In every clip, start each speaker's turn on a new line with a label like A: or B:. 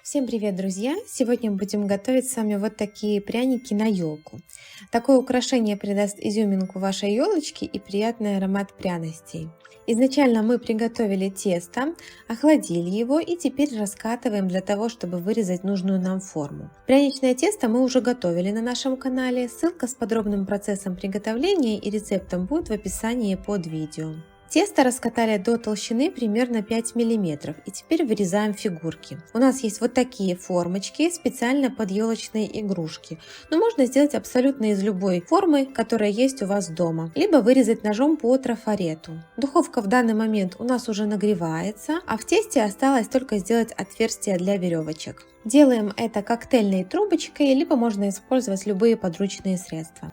A: Всем привет, друзья! Сегодня будем готовить с вами вот такие пряники на елку. Такое украшение придаст изюминку вашей елочке и приятный аромат пряностей. Изначально мы приготовили тесто, охладили его и теперь раскатываем для того, чтобы вырезать нужную нам форму. Пряничное тесто мы уже готовили на нашем канале. Ссылка с подробным процессом приготовления и рецептом будет в описании под видео. Тесто раскатали до толщины примерно 5 мм и теперь вырезаем фигурки. У нас есть вот такие формочки специально под елочные игрушки, но можно сделать абсолютно из любой формы, которая есть у вас дома, либо вырезать ножом по трафарету. Духовка в данный момент у нас уже нагревается, а в тесте осталось только сделать отверстие для веревочек. Делаем это коктейльной трубочкой, либо можно использовать любые подручные средства.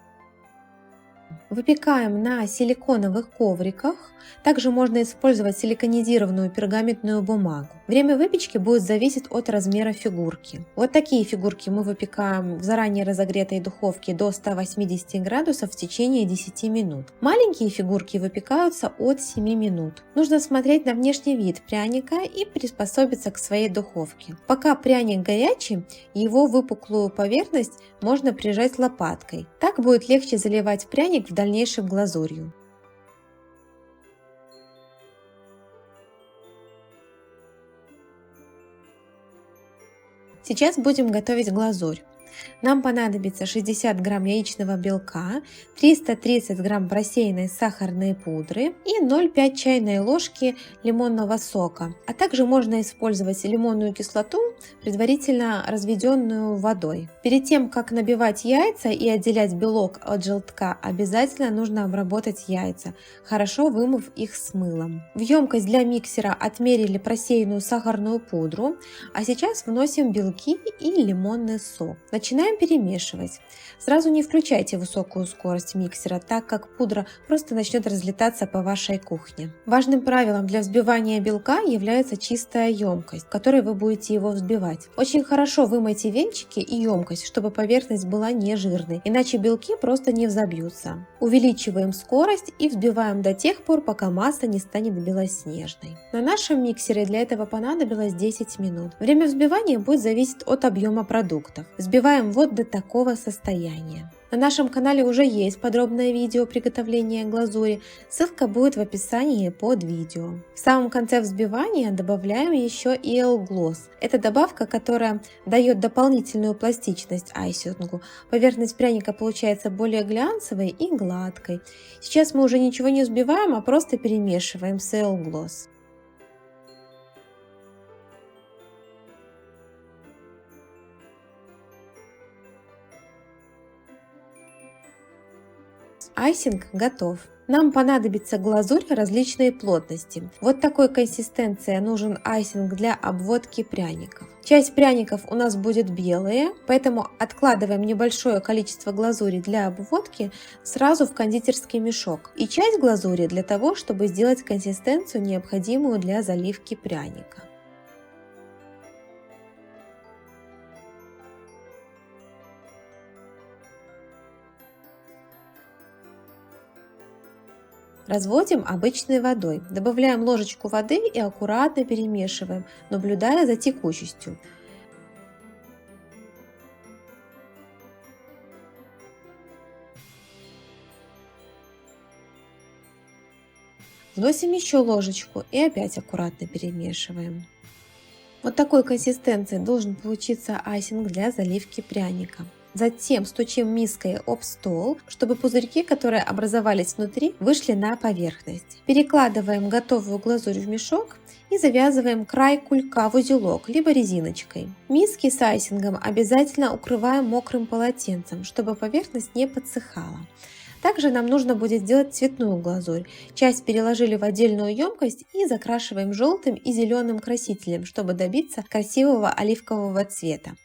A: Выпекаем на силиконовых ковриках. Также можно использовать силиконизированную пергаментную бумагу. Время выпечки будет зависеть от размера фигурки. Вот такие фигурки мы выпекаем в заранее разогретой духовке до 180 градусов в течение 10 минут. Маленькие фигурки выпекаются от 7 минут. Нужно смотреть на внешний вид пряника и приспособиться к своей духовке. Пока пряник горячий, его выпуклую поверхность можно прижать лопаткой. Так будет легче заливать пряник в дальнейшем глазурью. Сейчас будем готовить глазурь. Нам понадобится 60 грамм яичного белка, 330 грамм просеянной сахарной пудры и 0,5 чайной ложки лимонного сока. А также можно использовать лимонную кислоту, предварительно разведенную водой. Перед тем, как набивать яйца и отделять белок от желтка, обязательно нужно обработать яйца, хорошо вымыв их с мылом. В емкость для миксера отмерили просеянную сахарную пудру, а сейчас вносим белки и лимонный сок. Начинаем перемешивать. Сразу не включайте высокую скорость миксера, так как пудра просто начнет разлетаться по вашей кухне. Важным правилом для взбивания белка является чистая емкость, в которой вы будете его взбивать. Очень хорошо вымойте венчики и емкость, чтобы поверхность была не жирной, иначе белки просто не взобьются. Увеличиваем скорость и взбиваем до тех пор, пока масса не станет белоснежной. На нашем миксере для этого понадобилось 10 минут. Время взбивания будет зависеть от объема продуктов. Взбиваем вот до такого состояния. На нашем канале уже есть подробное видео приготовления глазури, ссылка будет в описании под видео. В самом конце взбивания добавляем еще EL Gloss. Это добавка, которая дает дополнительную пластичность айсингу. Поверхность пряника получается более глянцевой и гладкой. Сейчас мы уже ничего не взбиваем, а просто перемешиваем с EL Gloss. Айсинг готов. Нам понадобится глазурь различной плотности. Вот такой консистенции нужен айсинг для обводки пряников. Часть пряников у нас будет белые, поэтому откладываем небольшое количество глазури для обводки сразу в кондитерский мешок. И часть глазури для того, чтобы сделать консистенцию, необходимую для заливки пряника. Разводим обычной водой. Добавляем ложечку воды и аккуратно перемешиваем, наблюдая за текучестью. Вносим еще ложечку и опять аккуратно перемешиваем. Вот такой консистенции должен получиться айсинг для заливки пряника. Затем стучим миской об стол, чтобы пузырьки, которые образовались внутри, вышли на поверхность. Перекладываем готовую глазурь в мешок и завязываем край кулька в узелок, либо резиночкой. Миски с айсингом обязательно укрываем мокрым полотенцем, чтобы поверхность не подсыхала. Также нам нужно будет сделать цветную глазурь. Часть переложили в отдельную емкость и закрашиваем желтым и зеленым красителем, чтобы добиться красивого оливкового цвета.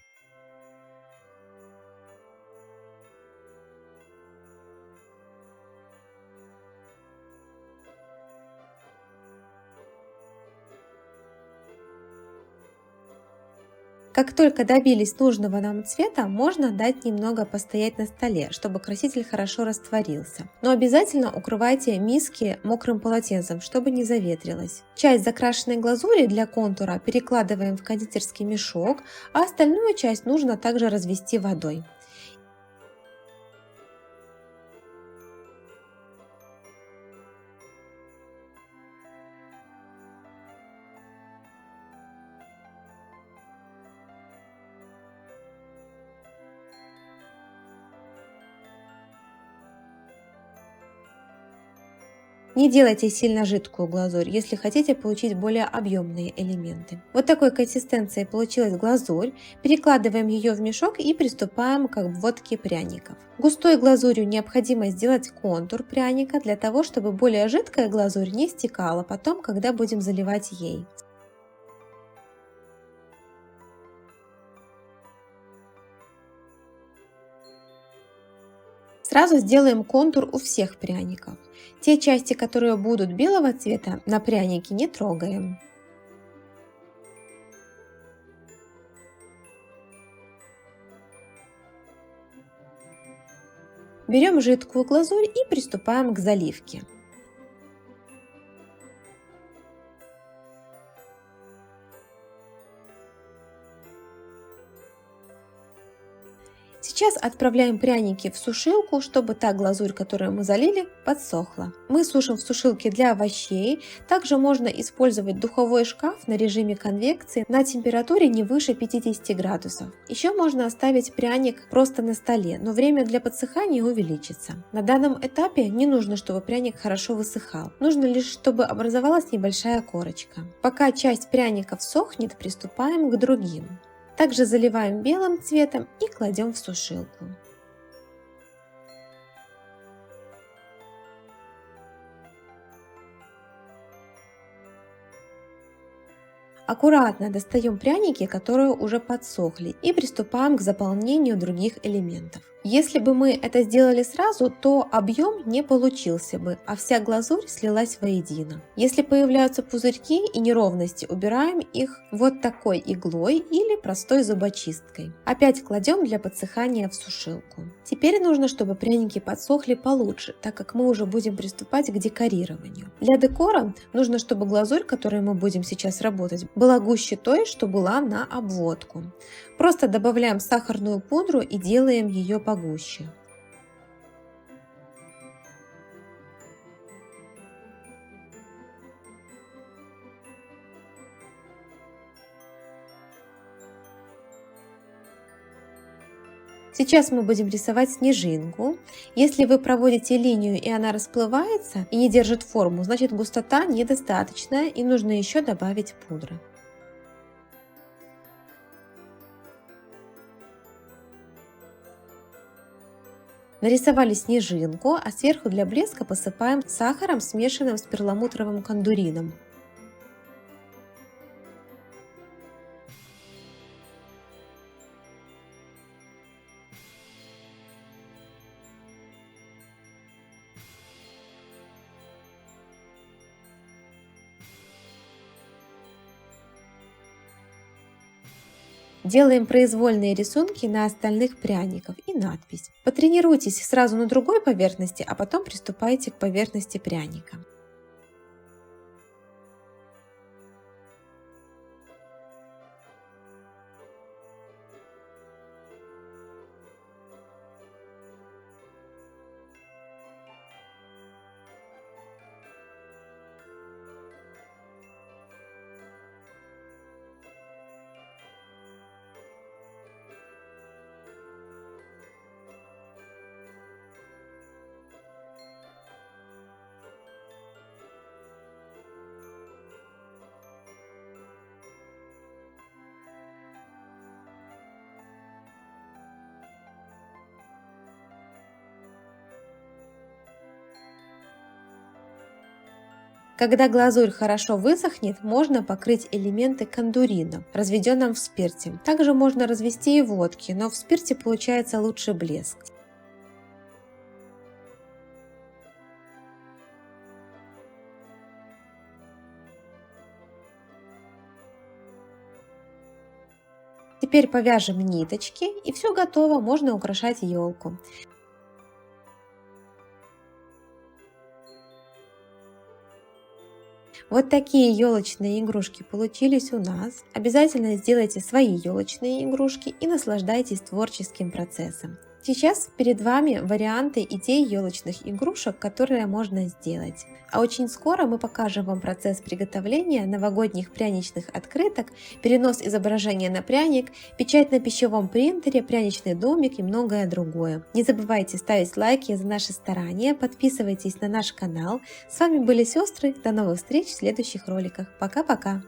A: Как только добились нужного нам цвета, можно дать немного постоять на столе, чтобы краситель хорошо растворился. Но обязательно укрывайте миски мокрым полотенцем, чтобы не заветрилось. Часть закрашенной глазури для контура перекладываем в кондитерский мешок, а остальную часть нужно также развести водой. Не делайте сильно жидкую глазурь, если хотите получить более объемные элементы. Вот такой консистенции получилась глазурь. Перекладываем ее в мешок и приступаем к обводке пряников. Густой глазурью необходимо сделать контур пряника для того, чтобы более жидкая глазурь не стекала потом, когда будем заливать ей. Сразу сделаем контур у всех пряников. Те части, которые будут белого цвета, на прянике не трогаем. Берем жидкую глазурь и приступаем к заливке. Сейчас отправляем пряники в сушилку, чтобы та глазурь, которую мы залили, подсохла. Мы сушим в сушилке для овощей. Также можно использовать духовой шкаф на режиме конвекции на температуре не выше 50 градусов. Еще можно оставить пряник просто на столе, но время для подсыхания увеличится. На данном этапе не нужно, чтобы пряник хорошо высыхал. Нужно лишь, чтобы образовалась небольшая корочка. Пока часть пряников сохнет, приступаем к другим. Также заливаем белым цветом и кладем в сушилку. Аккуратно достаем пряники, которые уже подсохли, и приступаем к заполнению других элементов. Если бы мы это сделали сразу, то объем не получился бы, а вся глазурь слилась воедино. Если появляются пузырьки и неровности, убираем их вот такой иглой или простой зубочисткой. Опять кладем для подсыхания в сушилку. Теперь нужно, чтобы пряники подсохли получше, так как мы уже будем приступать к декорированию. Для декора нужно, чтобы глазурь, которой мы будем сейчас работать, была гуще той, что была на обводку. Просто добавляем сахарную пудру и делаем ее погуще. Сейчас мы будем рисовать снежинку. Если вы проводите линию и она расплывается и не держит форму, значит густота недостаточная и нужно еще добавить пудры. Нарисовали снежинку, а сверху для блеска посыпаем сахаром, смешанным с перламутровым кондурином. Делаем произвольные рисунки на остальных пряников и надпись. Потренируйтесь сразу на другой поверхности, а потом приступайте к поверхности пряника. Когда глазурь хорошо высохнет, можно покрыть элементы кондурином, разведенным в спирте. Также можно развести и водки, но в спирте получается лучше блеск. Теперь повяжем ниточки, и все готово, можно украшать елку. Вот такие елочные игрушки получились у нас. Обязательно сделайте свои елочные игрушки и наслаждайтесь творческим процессом. Сейчас перед вами варианты идей елочных игрушек, которые можно сделать. А очень скоро мы покажем вам процесс приготовления новогодних пряничных открыток, перенос изображения на пряник, печать на пищевом принтере, пряничный домик и многое другое. Не забывайте ставить лайки за наши старания, подписывайтесь на наш канал. С вами были сестры, до новых встреч в следующих роликах. Пока-пока!